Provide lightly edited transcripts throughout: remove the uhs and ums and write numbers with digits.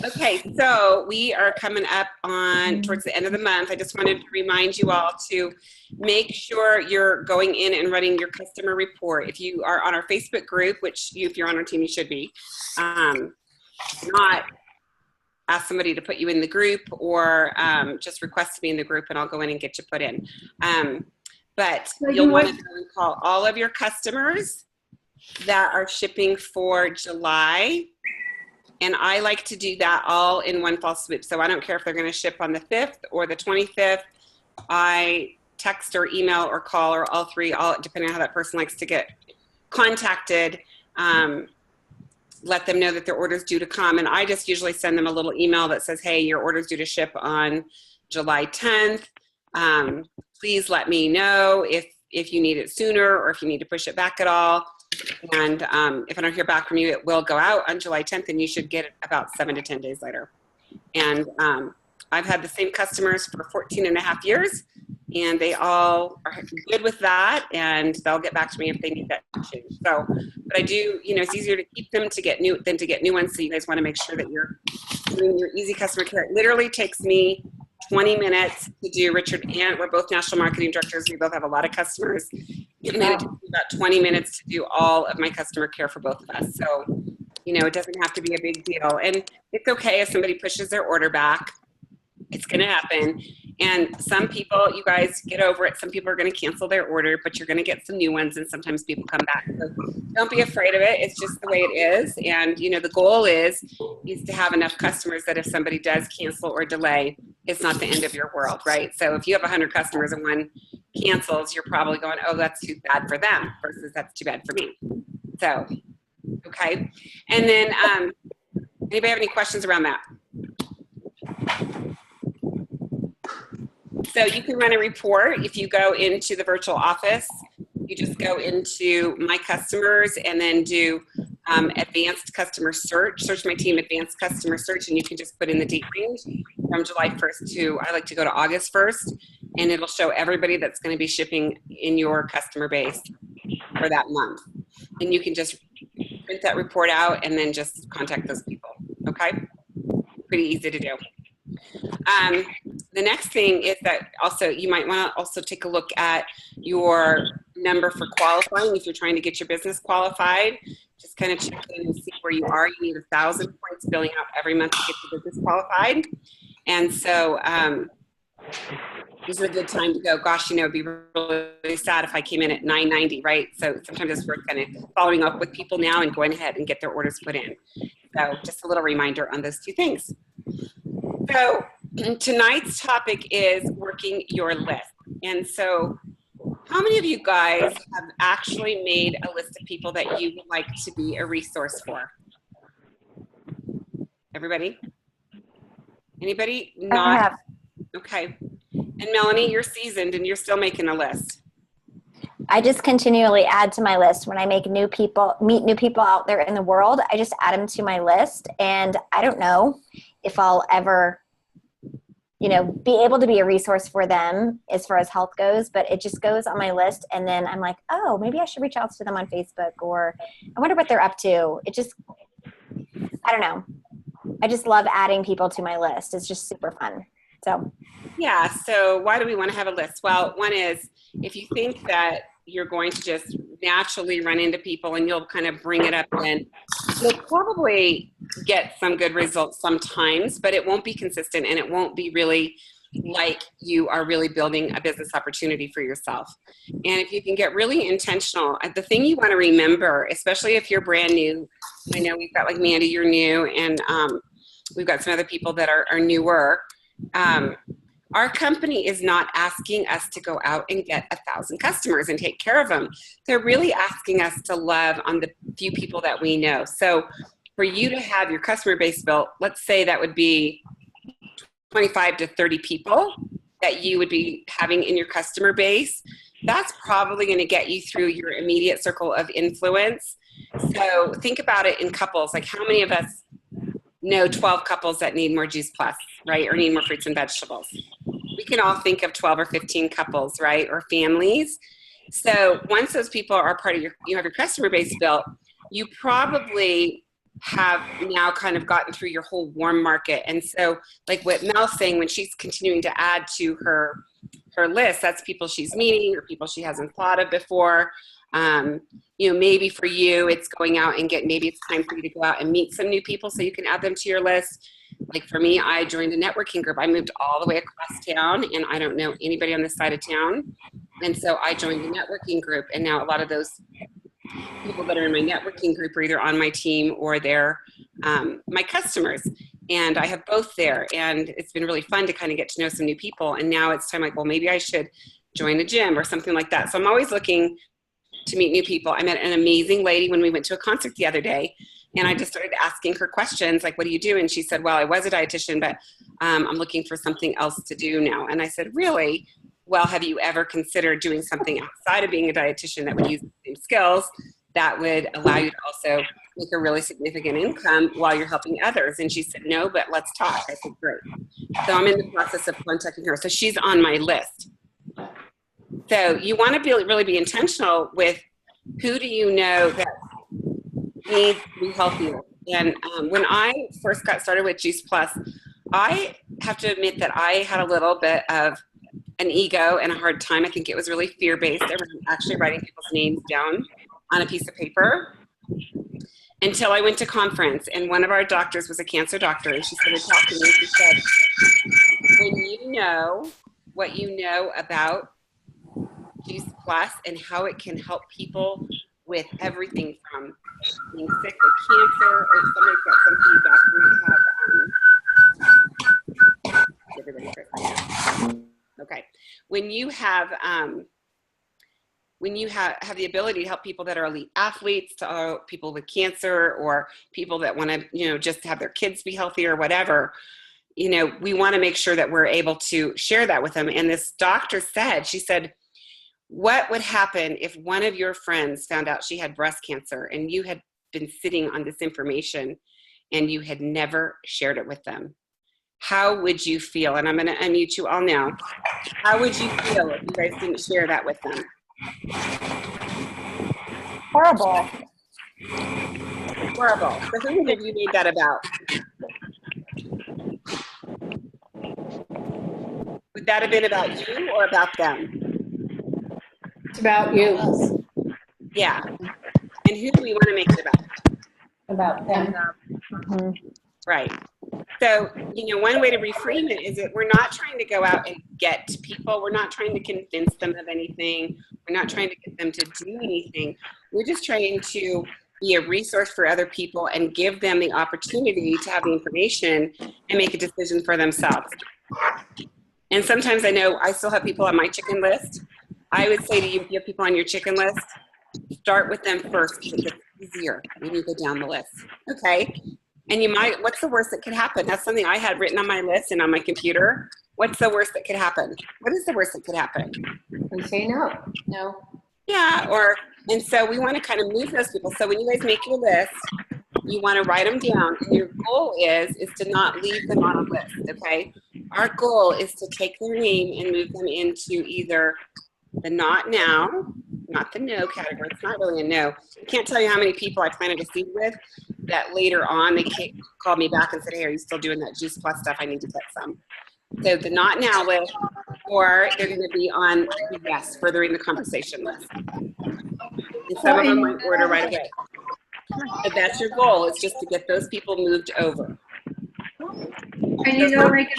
Okay, so we are coming up on towards the end of the month. I just wanted to remind you all to make sure you're going in and running your customer report. If you are on our Facebook group, which if you're on our team, you should be, not ask somebody to put you in the group, or just request to be in the group and I'll go in and get you put in. But you'll want to go and call all of your customers that are shipping for July. And I like to do that all in one fell swoop. So I don't care if they're going to ship on the 5th or the 25th. I text or email or call, or all three, depending on how that person likes to get contacted. Let them know that their order's due to come. And I just usually send them a little email that says, hey, your order's due to ship on July 10th. Please let me know if you need it sooner or if you need to push it back at all. And if I don't hear back from you, it will go out on July 10th, and you should get it about 7 to 10 days later. And I've had the same customers for 14 and a half years, and they all are good with that, and they'll get back to me if they need that change. So, but I do, it's easier to keep them than to get new ones. So you guys want to make sure that you're doing your easy customer care. It literally takes me 20 minutes to do. Richard and we're both national marketing directors. We both have a lot of customers. And then it takes me about 20 minutes to do all of my customer care for both of us. So, it doesn't have to be a big deal. And it's okay if somebody pushes their order back. It's going to happen. And some people, you guys get over it. Some people are going to cancel their order, but you're going to get some new ones, and sometimes people come back. So don't be afraid of it. It's just the way it is. And, the goal is to have enough customers that if somebody does cancel or delay, it's not the end of your world, right? So if you have 100 customers and one cancels, you're probably going, oh, that's too bad for them versus that's too bad for me. So, okay. And then anybody have any questions around that? So you can run a report. If you go into the virtual office, you just go into my customers and then do advanced customer search my team advanced customer search, and you can just put in the date range from July 1st to, I like to go to August 1st, and it'll show everybody that's going to be shipping in your customer base for that month. And you can just print that report out and then just contact those people. Okay? Pretty easy to do. The next thing is that also you might want to also take a look at your number for qualifying. If you're trying to get your business qualified, just kind of check in and see where you are. You need 1,000 points billing out every month to get your business qualified. And so this is a good time to go, gosh, it'd be really sad if I came in at 990, right? So sometimes it's worth kind of following up with people now and going ahead and get their orders put in. So just a little reminder on those two things. So tonight's topic is working your list. And so how many of you guys have actually made a list of people that you would like to be a resource for? Everybody? Anybody? Not? I have. Okay. And Melanie, you're seasoned and you're still making a list. I just continually add to my list. When I meet new people out there in the world, I just add them to my list. And I don't know if I'll ever, be able to be a resource for them as far as health goes, but it just goes on my list. And then I'm like, oh, maybe I should reach out to them on Facebook, or I wonder what they're up to. It just, I don't know. I just love adding people to my list. It's just super fun. So. Yeah. So why do we want to have a list? Well, one is if you think that you're going to just naturally run into people and you'll kind of bring it up, and you'll probably get some good results sometimes, but it won't be consistent and it won't be really like you are really building a business opportunity for yourself. And if you can get really intentional, the thing you want to remember, especially if you're brand new, I know we've got like Mandy, you're new, and we've got some other people that are newer. Our company is not asking us to go out and get 1,000 customers and take care of them. They're really asking us to love on the few people that we know. So for you to have your customer base built, let's say that would be 25 to 30 people that you would be having in your customer base. That's probably going to get you through your immediate circle of influence. So think about it in couples. Like, how many of us know 12 couples that need more Juice Plus, right? Or need more fruits and vegetables? We can all think of 12 or 15 couples, right? Or families. So once those people are part of you have your customer base built, you probably have now kind of gotten through your whole warm market. And so like what Mel's saying, when she's continuing to add to her list, that's people she's meeting or people she hasn't thought of before. You know, maybe for you, it's going out and maybe it's time for you to go out and meet some new people so you can add them to your list. Like for me, I joined a networking group. I moved all the way across town and I don't know anybody on this side of town. And so I joined a networking group, and now a lot of those people that are in my networking group are either on my team or they're my customers. And I have both there, and it's been really fun to kind of get to know some new people. And now it's time like, well, maybe I should join a gym or something like that. So I'm always looking to meet new people. I met an amazing lady when we went to a concert the other day, and I just started asking her questions like, what do you do? And she said, well, I was a dietitian, but I'm looking for something else to do now. And I said, really? Well, have you ever considered doing something outside of being a dietitian that would use the same skills that would allow you to also make a really significant income while you're helping others? And she said, no, but let's talk. I said, great. So I'm in the process of contacting her. So she's on my list. So you want to really be intentional with who do you know that needs to be healthier. And when I first got started with Juice Plus, I have to admit that I had a little bit of an ego and a hard time. I think it was really fear-based. I was actually writing people's names down on a piece of paper until I went to conference, and one of our doctors was a cancer doctor, and she started talking to me. She said, when you know what you know about Juice Plus and how it can help people with everything from being sick with cancer, or if somebody's got some feedback, we have everybody for a second. Okay. When you have the ability to help people that are elite athletes, to people with cancer, or people that want to, you know, just have their kids be healthy or whatever, you know, we want to make sure that we're able to share that with them. And this doctor said, she said, what would happen if one of your friends found out she had breast cancer and you had been sitting on this information and you had never shared it with them? How would you feel? And I'm going to unmute you all now. How would you feel if you guys didn't share that with them? Horrible. Horrible. So who have you made that about? Would that have been about you or about them? It's about you. Yeah. And who do we want to make it about? About them. Mm-hmm. Right. So, you know, one way to reframe it is that we're not trying to go out and get people. We're not trying to convince them of anything. We're not trying to get them to do anything. We're just trying to be a resource for other people and give them the opportunity to have the information and make a decision for themselves. And sometimes I know I still have people on my chicken list. I would say to you, if you have people on your chicken list, start with them first because it's easier when you go down the list. Okay? And you might, what's the worst that could happen? That's something I had written on my list and on my computer. What's the worst that could happen? What is the worst that could happen? We say no. No. Yeah, and so we want to kind of move those people. So when you guys make your list, you want to write them down. And your goal is to not leave them on a list, okay? Our goal is to take their name and move them into either the not now, not the no category. It's not really a no. I can't tell you how many people I planted a seed with that later on they called me back and said, hey, are you still doing that Juice Plus stuff? I need to get some. So the not now list, or they're going to be on the yes, furthering the conversation list. And some of them might order right away. But that's your goal, is just to get those people moved over. And you know, Reagan,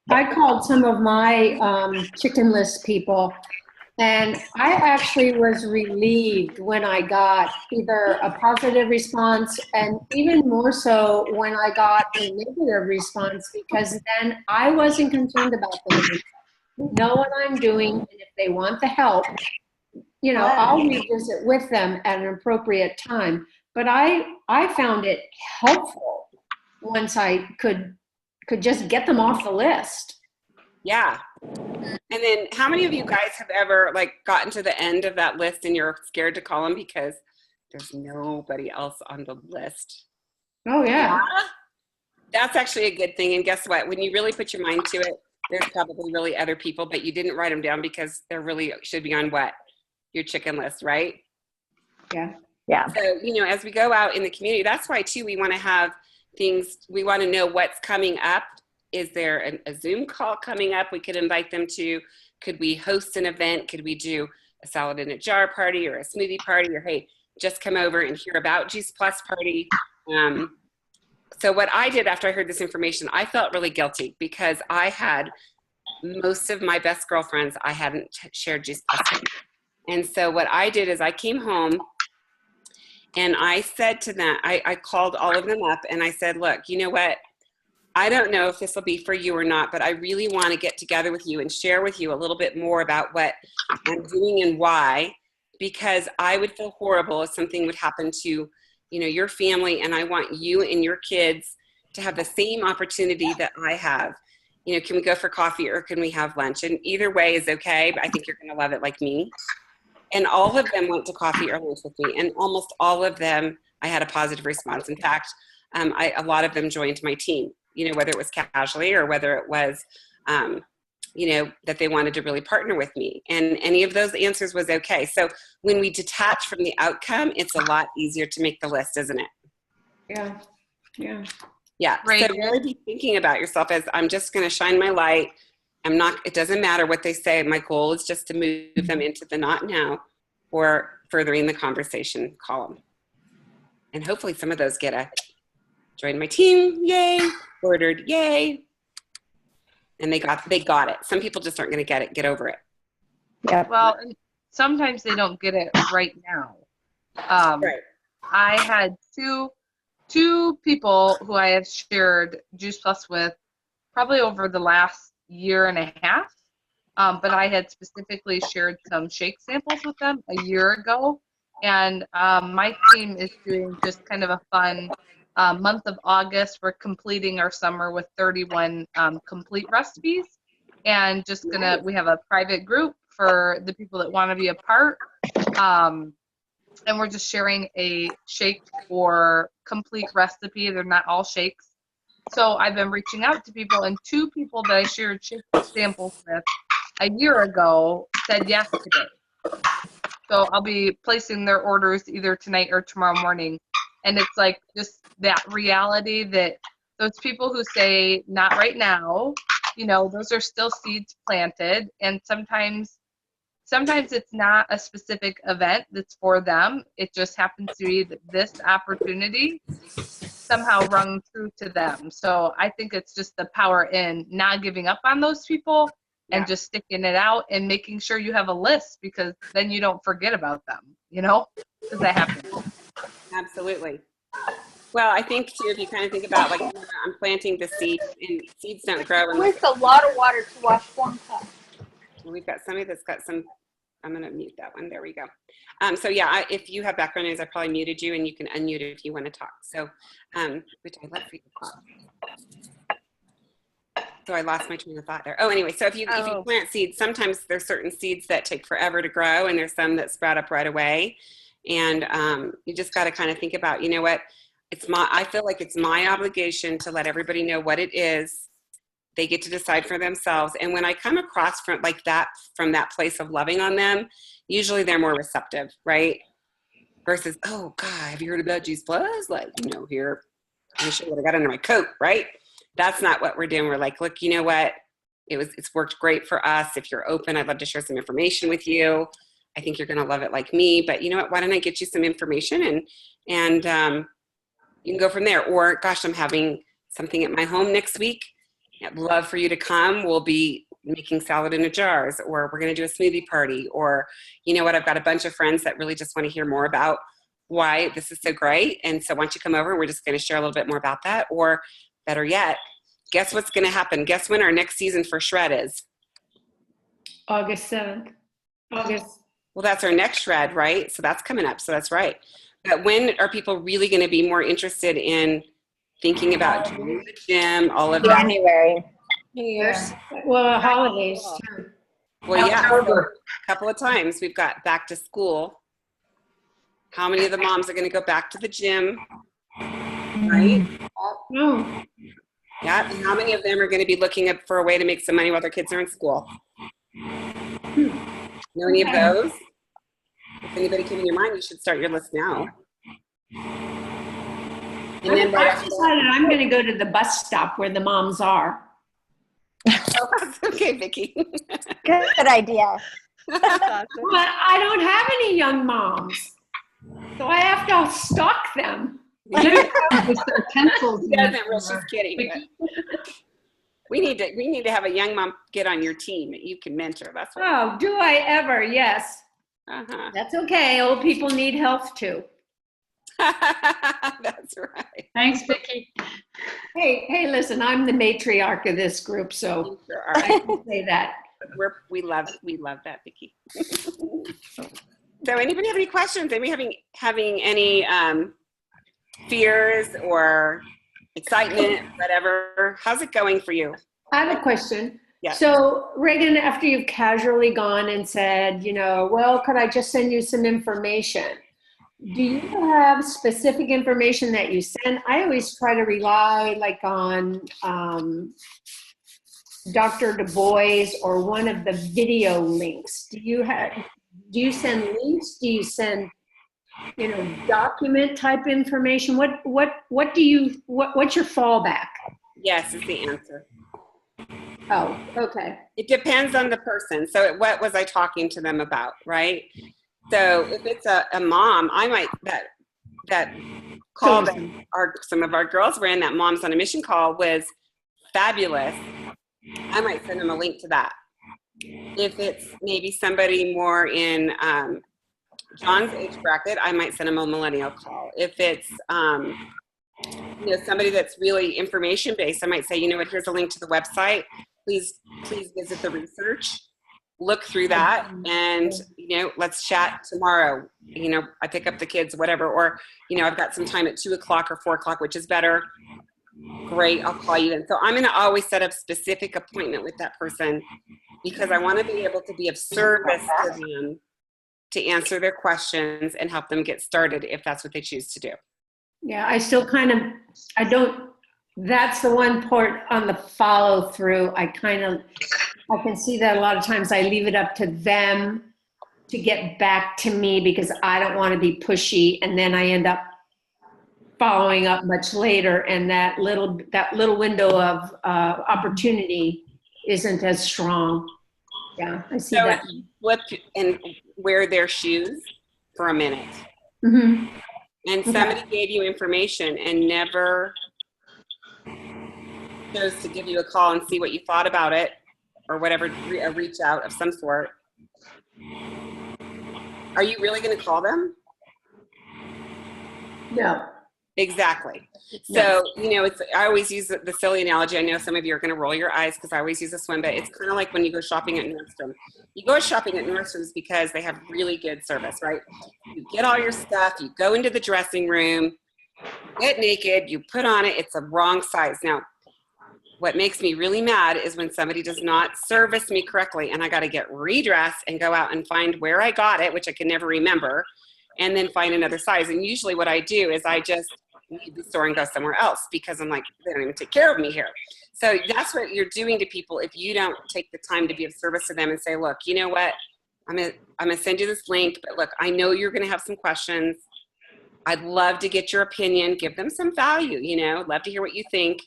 I called some of my chicken list people, and I actually was relieved when I got either a positive response, and even more so when I got a negative response, because then I wasn't concerned about them. Know what I'm doing, and if they want the help, you know, I'll revisit with them at an appropriate time. But I found it helpful once I could just get them off the list. Yeah. And then how many of you guys have ever like gotten to the end of that list and you're scared to call them because there's nobody else on the list? Oh, yeah. That's actually a good thing. And guess what? When you really put your mind to it, there's probably really other people, but you didn't write them down because they're really should be on what? Your chicken list, right? Yeah. Yeah. So, you know, as we go out in the community, that's why too, we want to have things, we want to know what's coming up. Is there a Zoom call coming up we could invite them to? Could we host an event? Could we do a salad in a jar party or a smoothie party? Or, hey, just come over and hear about Juice Plus party. So what I did after I heard this information, I felt really guilty because I had most of my best girlfriends I hadn't shared Juice Plus with. And so what I did is I came home and I said to them, I called all of them up and I said, look, you know what? I don't know if this will be for you or not, but I really want to get together with you and share with you a little bit more about what I'm doing and why, because I would feel horrible if something would happen to, you know, your family, and I want you and your kids to have the same opportunity that I have. You know, can we go for coffee or can we have lunch? And either way is okay, but I think you're going to love it like me. And all of them went to coffee or lunch with me, and almost all of them, I had a positive response. In fact, a lot of them joined my team, you know, whether it was casually or whether it was, you know, that they wanted to really partner with me. And any of those answers was okay. So when we detach from the outcome, it's a lot easier to make the list, isn't it? Yeah. Yeah. Yeah. Right. So really be thinking about yourself as I'm just going to shine my light. I'm not, it doesn't matter what they say. My goal is just to move them into the not now or furthering the conversation column. And hopefully some of those get a join my team, yay, ordered, yay. And they got it. Some people just aren't going to get over it. Yeah. Well, and sometimes they don't get it right now. Right. I had two people who I have shared Juice Plus with probably over the last year and a half. But I had specifically shared some shake samples with them a year ago. And my team is doing just kind of a fun month of August. We're completing our summer with 31 complete recipes. And we have a private group for the people that want to be a part. And we're just sharing a shake or complete recipe. They're not all shakes. So I've been reaching out to people, and two people that I shared shake samples with a year ago said yes today. So I'll be placing their orders either tonight or tomorrow morning. And it's like just that reality that those people who say not right now, you know, those are still seeds planted. And sometimes it's not a specific event that's for them. It just happens to be that this opportunity somehow rung true to them. So I think it's just the power in not giving up on those people and just sticking it out and making sure you have a list, because then you don't forget about them, you know, because that happens. Absolutely. Well, I think too, if you kind of think about like, I'm planting the seed and seeds don't grow. It wastes a lot of water to wash 1 cup. We've got somebody that's got some, I'm going to mute that one. There we go. So yeah, if you have background noise, I probably muted you, and you can unmute if you want to talk. So, which I love for you to talk. So I lost my train of thought there. Oh, anyway, so if you plant seeds, sometimes there's certain seeds that take forever to grow, and there's some that sprout up right away. And you just got to kind of think about, you know what, I feel like it's my obligation to let everybody know what it is. They get to decide for themselves. And when I come across from that place of loving on them, usually they're more receptive, right? Versus, oh God, have you heard about Juice Plus? Like, you know, here, let me show you what I got under my coat, right? That's not what we're doing. We're like, look, you know what? It's worked great for us. If you're open, I'd love to share some information with you. I think you're going to love it like me, but you know what? Why don't I get you some information and you can go from there. Or gosh, I'm having something at my home next week. I'd love for you to come. We'll be making salad in a jars, or we're going to do a smoothie party, or you know what? I've got a bunch of friends that really just want to hear more about why this is so great. And so why don't you come over and we're just going to share a little bit more about that. Or better yet, guess what's going to happen? Guess when our next season for Shred is? August 7th. Well, that's our next Shred, right? So that's coming up. So that's right. But when are people really going to be more interested in thinking about joining the gym, all of that? January. New Year's. Well, holidays too. Well, yeah, so a couple of times we've got back to school. How many of the moms are going to go back to the gym, right? No. Yeah, and how many of them are going to be looking for a way to make some money while their kids are in school? Know any of those? If anybody came in your mind, you should start your list now. And then I've decided I'm going to go to the bus stop where the moms are. oh, that's okay, Vicki. Good idea. But I don't have any young moms, so I have to stalk them. With their pencils. She doesn't, Rich, she's kidding. But we need to have a young mom get on your team that you can mentor. That's what. Oh, do I ever? Yes. Uh-huh. That's okay. Old people need help too. That's right. Thanks, Vicki. Hey, listen, I'm the matriarch of this group, so You sure I are. can say that. We love that, Vicki. So anybody have any questions? Anybody having any fears or excitement, whatever? How's it going for you? I have a question. Yeah. So, Reagan, after you've casually gone and said, well, could I just send you some information? Do you have specific information that you send? I always try to rely on Dr. Du Bois or one of the video links. Do you send links? Do you send, document type information? What's your fallback? Yes is the answer. Oh, okay. It depends on the person. So what was I talking to them about, right? So if it's a mom, I might that call that some of our girls were in, that Moms on a Mission call was fabulous. I might send them a link to that. If it's maybe somebody more in John's age bracket, I might send them a millennial call. If it's somebody that's really information based, I might say, here's a link to the website. Please visit the research. Look through that, and let's chat tomorrow. I pick up the kids, whatever, or I've got some time at 2:00 or 4:00, which is better. Great, I'll call you then. So I'm going to always set up specific appointment with that person because I want to be able to be of service to them to answer their questions and help them get started if that's what they choose to do. Yeah, I still that's the one part on the follow through. I can see that a lot of times I leave it up to them to get back to me because I don't want to be pushy, and then I end up following up much later, and that little window of opportunity isn't as strong. Yeah, I see that. Flip and wear their shoes for a minute. Mm-hmm. And somebody gave you information and never chose to give you a call and see what you thought about it or whatever, a reach out of some sort. Are you really going to call them? No. Exactly. So, I always use the silly analogy. I know some of you are going to roll your eyes because I always use this one, but it's kind of like when you go shopping at Nordstrom. You go shopping at Nordstrom's because they have really good service, right? You get all your stuff, you go into the dressing room, get naked, you put on it, it's a wrong size. Now, what makes me really mad is when somebody does not service me correctly and I got to get redressed and go out and find where I got it, which I can never remember, and then find another size. And usually what I do is I just leave the store and go somewhere else because I'm like, they don't even take care of me here. So that's what you're doing to people if you don't take the time to be of service to them and say, look, you know what, I'm gonna send you this link, but look, I know you're gonna have some questions. I'd love to get your opinion, give them some value, love to hear what you think.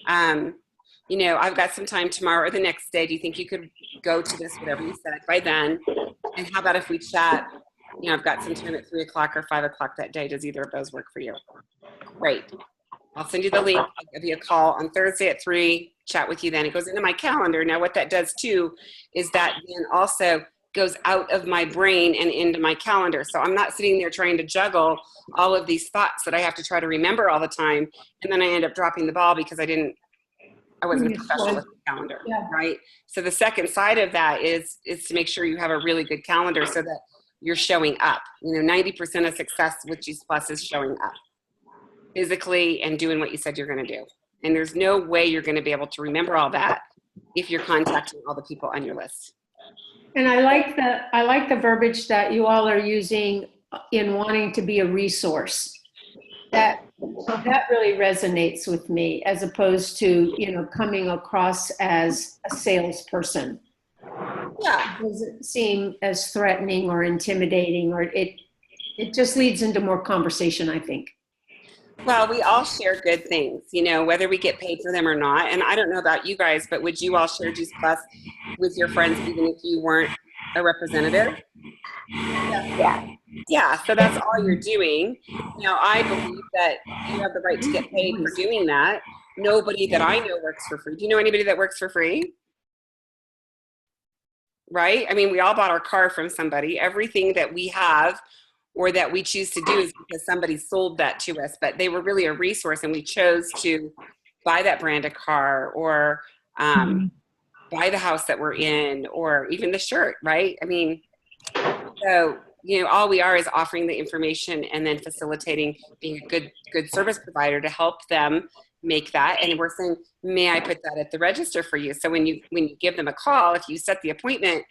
I've got some time tomorrow or the next day. Do you think you could go to this, whatever you said by then? And how about if we chat? I've got some time at 3:00 or 5:00 that day. Does either of those work for you? Great. I'll send you the link. I'll give you a call on Thursday at 3, chat with you then. It goes into my calendar. Now what that does too is that then also goes out of my brain and into my calendar. So I'm not sitting there trying to juggle all of these thoughts that I have to try to remember all the time. And then I end up dropping the ball because I wasn't a professional with the calendar, right? So the second side of that is to make sure you have a really good calendar so that you're showing up. 90% of success with Juice Plus is showing up physically and doing what you said you're going to do. And there's no way you're going to be able to remember all that if you're contacting all the people on your list. And I like the verbiage that you all are using in wanting to be a resource. That really resonates with me as opposed to, coming across as a salesperson. Yeah. It doesn't seem as threatening or intimidating, or it just leads into more conversation, I think. Well, we all share good things, you know, whether we get paid for them or not. And I don't know about you guys, but would you all share Juice Plus with your friends even if you weren't a representative? Yeah. Yeah, so that's all you're doing. Now, I believe that you have the right to get paid for doing that. Nobody that I know works for free. Do you know anybody that works for free? Right? I mean, we all bought our car from somebody. Everything that we have or that we choose to do is because somebody sold that to us, but they were really a resource and we chose to buy that brand of car or buy the house that we're in or even the shirt, right? I mean, so, you know, all we are is offering the information and then facilitating being a good service provider to help them make that. And we're saying, may I put that at the register for you? So when you give them a call, if you set the appointment,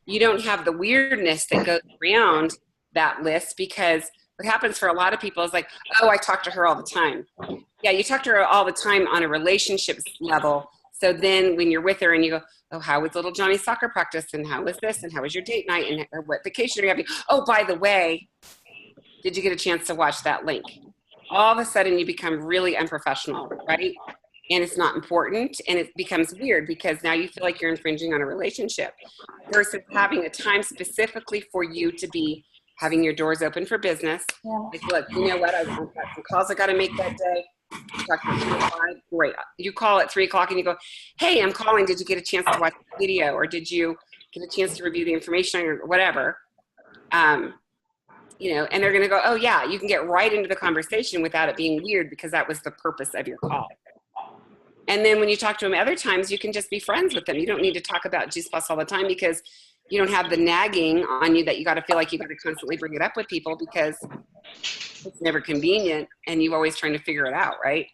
you don't have the weirdness that goes around that list, because what happens for a lot of people is like, oh, I talk to her all the time. Yeah, you talk to her all the time on a relationships level. So then when you're with her and you go, oh, how was little Johnny's soccer practice? And how was this? And how was your date night? And or what vacation are you having? Oh, by the way, did you get a chance to watch that link? All of a sudden you become really unprofessional, right? And it's not important and it becomes weird because now you feel like you're infringing on a relationship versus having a time specifically for you to be having your doors open for business. Yeah. Like, look, you know what? I've got some calls I got to make that day. Talk to 3 to 5. Great. You call at 3 o'clock and you go, hey, I'm calling. Did you get a chance to watch the video? Or did you get a chance to review the information or whatever? You know, and they're going to go, oh, yeah, you can get right into the conversation without it being weird because that was the purpose of your call. And then when you talk to them other times, you can just be friends with them. You don't need to talk about Juice Plus all the time because you don't have the nagging on you that you got to feel like you got to constantly bring it up with people because it's never convenient and you're always trying to figure it out, right?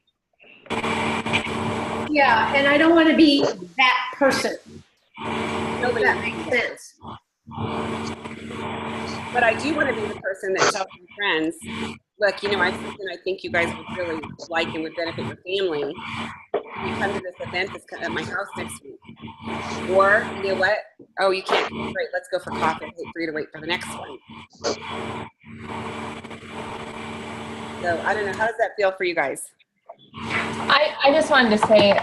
Yeah, and I don't want to be that person. Nobody That makes sense. But I do want to be the person that tells my friends, look, you know, I think you guys would really like and would benefit your family. You come to this event that's at my house next week. Or, you know what? Oh, you can't. Great, let's go for coffee. I hate for you to wait for the next one. So I don't know. How does that feel for you guys? I just wanted to say,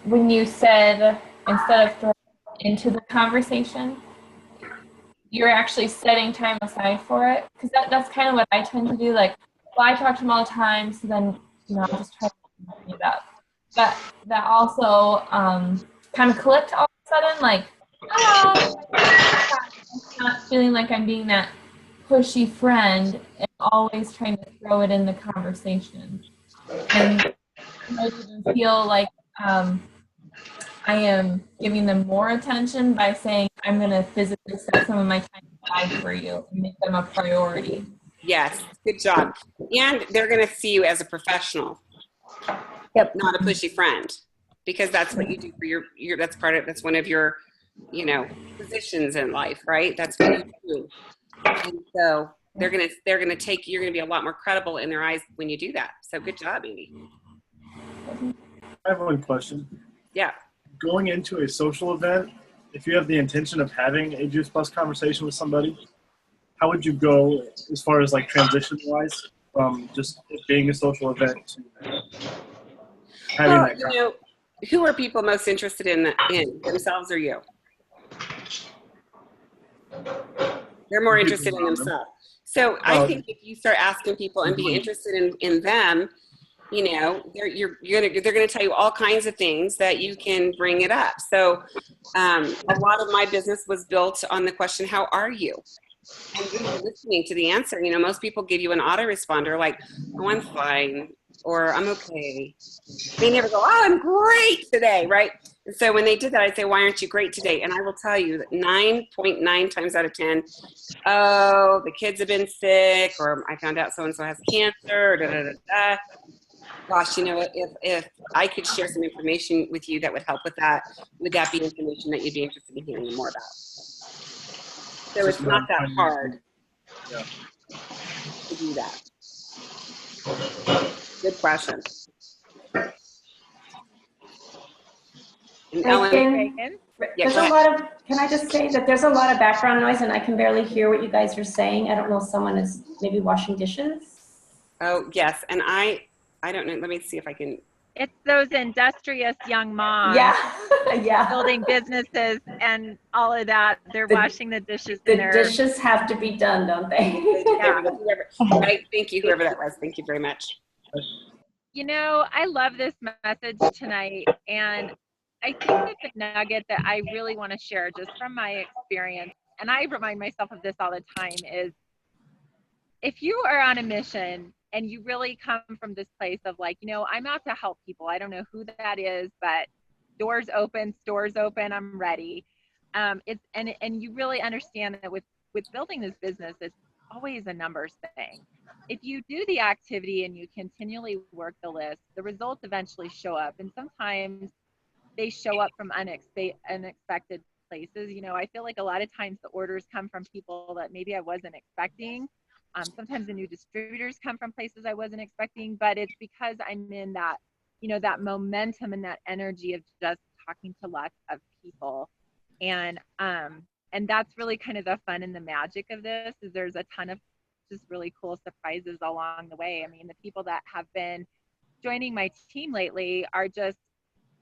when you said instead of throwing into the conversation, you're actually setting time aside for it, because that's kind of what I tend to do. Like, well, I talk to them all the time, so then, you know, I'll just try to bring it up. But that also kind of clicked all of a sudden, like, oh, I'm not feeling like I'm being that pushy friend and always trying to throw it in the conversation. And I even feel like I am giving them more attention by saying I'm going to physically set some of my time aside for you and make them a priority. Yes, good job. And they're going to see you as a professional. Yep. Not a pushy friend, because that's what you do for your that's one of your, you know, positions in life, right? That's what you do. And so they're going to take, you're going to be a lot more credible in their eyes when you do that. So good job, Amy. I have one question. Yeah. Going into a social event, if you have the intention of having a Juice Plus conversation with somebody, how would you go as far as like transition wise from just it being a social event to having Well, that you know, who are people most interested in themselves or you? They're more interested in themselves. So I think if you start asking people and be interested in them, you know, they're gonna tell you all kinds of things that you can bring it up. So a lot of my business was built on the question, how are you? And really listening to the answer. You know, most people give you an autoresponder like, oh, I'm fine, or I'm okay. They never go, oh, I'm great today, right? And so when they did that, I'd say, why aren't you great today? And I will tell you that 9.9 times out of 10, oh, the kids have been sick, or I found out so-and-so has cancer, or da-da-da-da. Gosh, you know what, if I could share some information with you that would help with that, would that be information that you'd be interested in hearing more about? So it's not that hard to do that. Good question. And Ellen, Reagan, yeah, there's go a ahead. lot of, can I just say that there's a lot of background noise and I can barely hear what you guys are saying. I don't know if someone is maybe washing dishes. Oh, yes. And I don't know. Let me see if I can. It's those industrious young moms Yeah, yeah. building businesses and all of that. They're washing the dishes The in their dishes have to be done, don't they? Yeah. Thank you, whoever that was. Thank you very much. You know, I love this message tonight, and I think that the nugget that I really want to share just from my experience, and I remind myself of this all the time, is if you are on a mission and you really come from this place of like, you know, I'm out to help people. I don't know who that is, but doors open, stores open, I'm ready. It's and you really understand that with building this business, it's always a numbers thing. If you do the activity and you continually work the list, the results eventually show up. And sometimes they show up from unexpected places. You know, I feel like a lot of times the orders come from people that maybe I wasn't expecting. Sometimes the new distributors come from places I wasn't expecting, but it's because I'm in that, you know, that momentum and that energy of just talking to lots of people. And that's really kind of the fun and the magic of this, is there's a ton of just really cool surprises along the way. I mean, the people that have been joining my team lately are just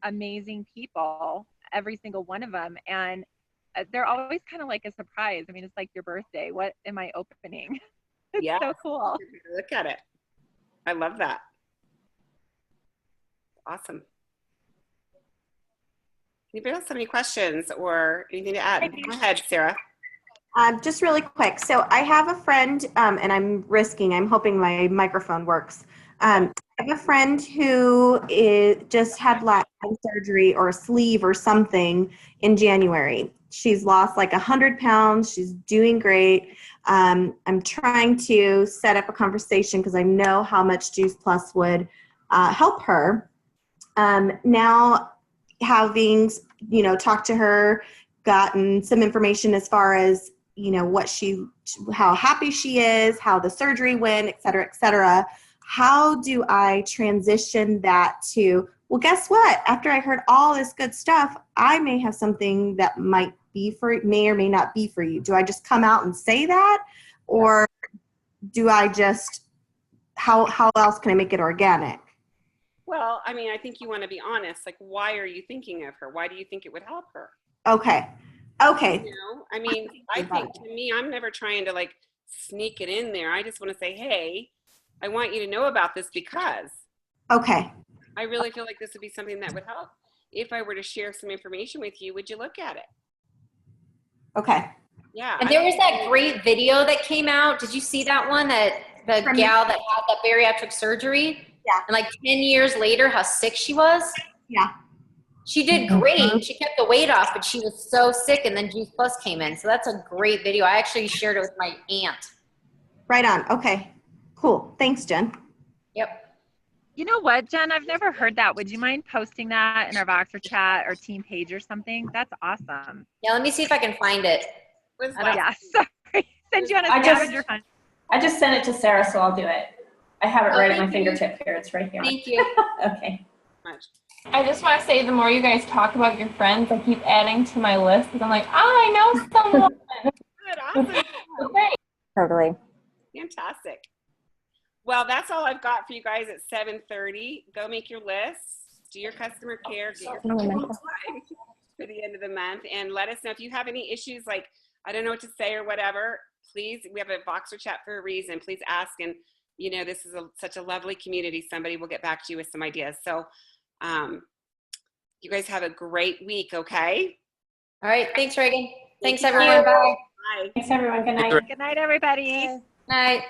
amazing people, every single one of them. And they're always kind of like a surprise. I mean, it's like your birthday. What am I opening? It's so cool. Look at it. I love that. Awesome. Anybody else have any questions or anything to add? Go ahead, Sarah. Just really quick. So I have a friend, and I'm hoping my microphone works. I have a friend who just had lat surgery or a sleeve or something in January. She's lost like 100 pounds. She's doing great. I'm trying to set up a conversation because I know how much Juice Plus would help her. Now, having, talked to her, gotten some information as far as, how happy she is, how the surgery went, et cetera, et cetera. How do I transition that to, well, guess what? After I heard all this good stuff, I may have something that may or may not be for you. Do I just come out and say that? Or do I just, how else can I make it organic? Well, I mean, I think you want to be honest. Like, why are you thinking of her? Why do you think it would help her? Okay. I mean, I think to me, I'm never trying to like sneak it in there. I just want to say, hey, I want you to know about this because. Okay. I really feel like this would be something that would help. If I were to share some information with you, would you look at it? Okay. Yeah. And there was that great video that came out. Did you see that one? That the gal that had that bariatric surgery? Yeah. And like 10 years later, how sick she was? Yeah. She did great. She kept the weight off, but she was so sick, and then Juice Plus came in. So that's a great video. I actually shared it with my aunt. Right on. Okay. Cool. Thanks, Jen. Yep. You know what, Jen? I've never heard that. Would you mind posting that in our Voxer chat or team page or something? That's awesome. Yeah, let me see if I can find it. Yeah, sorry. Send you on a scavenger hunt. I just sent it to Sarah, so I'll do it. I have it right at my fingertip here. It's right here. Thank you. Okay. I just want to say, the more you guys talk about your friends, I keep adding to my list because I'm like, I know someone. Good, awesome. Okay. Totally. Fantastic. Well, that's all I've got for you guys at 7:30. Go make your lists, do your customer care, get your for the end of the month, and let us know if you have any issues like, I don't know what to say or whatever. Please, we have a Voxer chat for a reason. Please ask, and this is such a lovely community. Somebody will get back to you with some ideas. So you guys have a great week, okay? All right. Thanks, Reagan. Thanks, everyone. Bye. Bye. Thanks, everyone. Good night. Good night, everybody. Night.